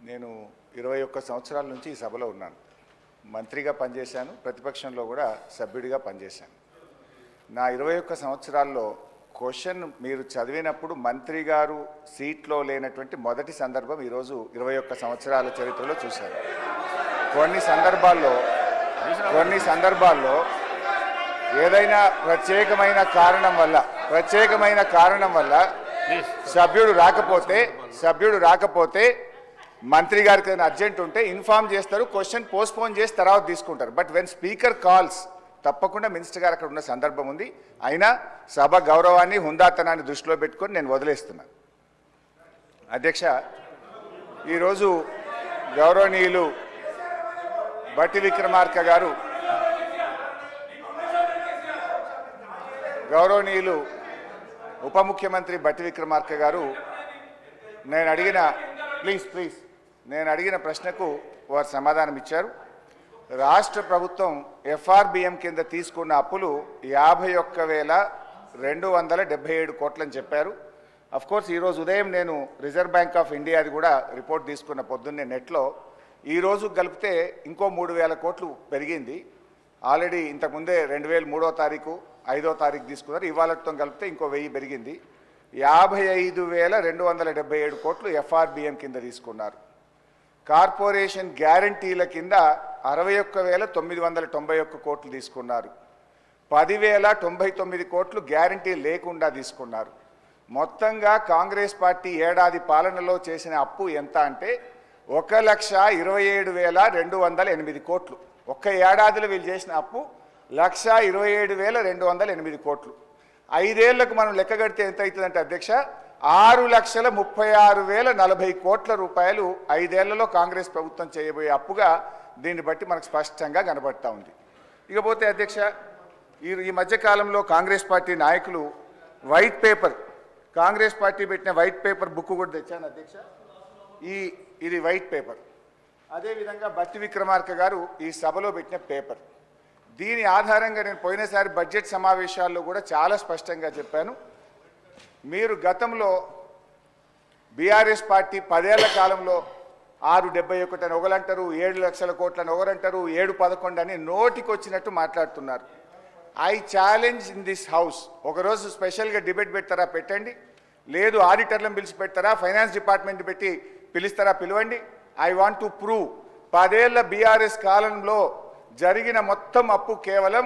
నేను 21 సంవత్సరాల నుంచి ఈ సభలో ఉన్నాను. మంత్రిగా పనిచేశాను, ప్రతిపక్షంలో కూడా సభ్యుడిగా పనిచేశాను. నా 21 సంవత్సరాల్లో క్వశ్చన్ మీరు చదివినప్పుడు మంత్రి గారు సీట్లో లేనటువంటి మొదటి సందర్భం ఈరోజు 21 సంవత్సరాల చరిత్రలో చూశాను. కొన్ని సందర్భాల్లో ఏదైనా ప్రత్యేకమైన కారణం వల్ల సభ్యుడు రాకపోతే మంత్రి గారికి ఏదైనా అర్జెంట్ ఉంటే ఇన్ఫార్మ్ చేస్తారు, క్వశ్చన్ పోస్ట్పోన్ చేసి తర్వాత తీసుకుంటారు. బట్ వెన్ స్పీకర్ కాల్స్ తప్పకుండా మినిస్టర్ గారు అక్కడ ఉన్న సందర్భం ఉంది. అయినా సభ గౌరవాన్ని హుందాతనాన్ని దృష్టిలో పెట్టుకొని నేను వదిలేస్తున్నాను. అధ్యక్ష, ఈరోజు గౌరవనీయులు బట్టి విక్రమార్క గారు గౌరవనీయులు ఉప ముఖ్యమంత్రి బట్టి విక్రమార్క గారు నేను అడిగిన ప్రశ్నకు వారు సమాధానం ఇచ్చారు. రాష్ట్ర ప్రభుత్వం ఎఫ్ఆర్బిఎం కింద తీసుకున్న అప్పులు 51,277 కోట్లని చెప్పారు. అఫ్కోర్స్ ఈరోజు ఉదయం నేను రిజర్వ్ బ్యాంక్ ఆఫ్ ఇండియాది కూడా రిపోర్ట్ తీసుకున్న పొద్దున్నే నెట్లో. ఈరోజు కలిపితే ఇంకో 3,000 కోట్లు పెరిగింది. ఆల్రెడీ ఇంతకుముందే 2003వ తారీఖు 5వ తారీఖు తీసుకున్నారు. ఇవాళతో కలిపితే ఇంకో 1000 పెరిగింది. 55,277 కోట్లు ఎఫ్ఆర్బిఎం కింద తీసుకున్నారు. కార్పొరేషన్ గ్యారంటీల కింద 61,991 కోట్లు తీసుకున్నారు. 10,099 కోట్లు గ్యారంటీ లేకుండా తీసుకున్నారు. మొత్తంగా కాంగ్రెస్ పార్టీ ఏడాది పాలనలో చేసిన అప్పు ఎంత అంటే 1,27,208 కోట్లు. ఒక్క ఏడాదిలో వీళ్ళు చేసిన అప్పు 1,27,208 కోట్లు. 5 ఏళ్లకు మనం లెక్క కడితే ఎంత అవుతుందంటే అధ్యక్ష, 6,36,040 కోట్ల రూపాయలు 5 ఏళ్లలో కాంగ్రెస్ ప్రభుత్వం చేయబోయే అప్పుగా దీన్ని బట్టి మనకు స్పష్టంగా కనబడతా ఉంది. ఇకపోతే అధ్యక్ష, ఈ మధ్యకాలంలో కాంగ్రెస్ పార్టీ నాయకులు కాంగ్రెస్ పార్టీ పెట్టిన వైట్ పేపర్ బుక్ కూడా తెచ్చాను అధ్యక్ష. ఇది వైట్ పేపర్. అదేవిధంగా బట్టి విక్రమార్క గారు ఈ సభలో పెట్టిన పేపర్. దీని ఆధారంగా నేను పోయినసారి బడ్జెట్ సమావేశాల్లో కూడా చాలా స్పష్టంగా చెప్పాను. మీరు గతంలో బీఆర్ఎస్ పార్టీ 10 ఏళ్ల కాలంలో 671 అని ఒకరంటారు, 7 లక్షల కోట్లని ఒకరంటారు, 711 అని నోటికి వచ్చినట్టు మాట్లాడుతున్నారు. I challenge in this house, ఒకరోజు స్పెషల్గా డిబేట్ పెడతారా పెట్టండి, లేదు ఆడిటర్లను పిలిచి పెడతారా, ఫైనాన్స్ డిపార్ట్మెంట్ పెట్టి పిలుస్తారా పిలవండి. ఐ వాంట్ టు ప్రూవ్ 10 ఏళ్ల బీఆర్ఎస్ కాలంలో జరిగిన మొత్తం అప్పు కేవలం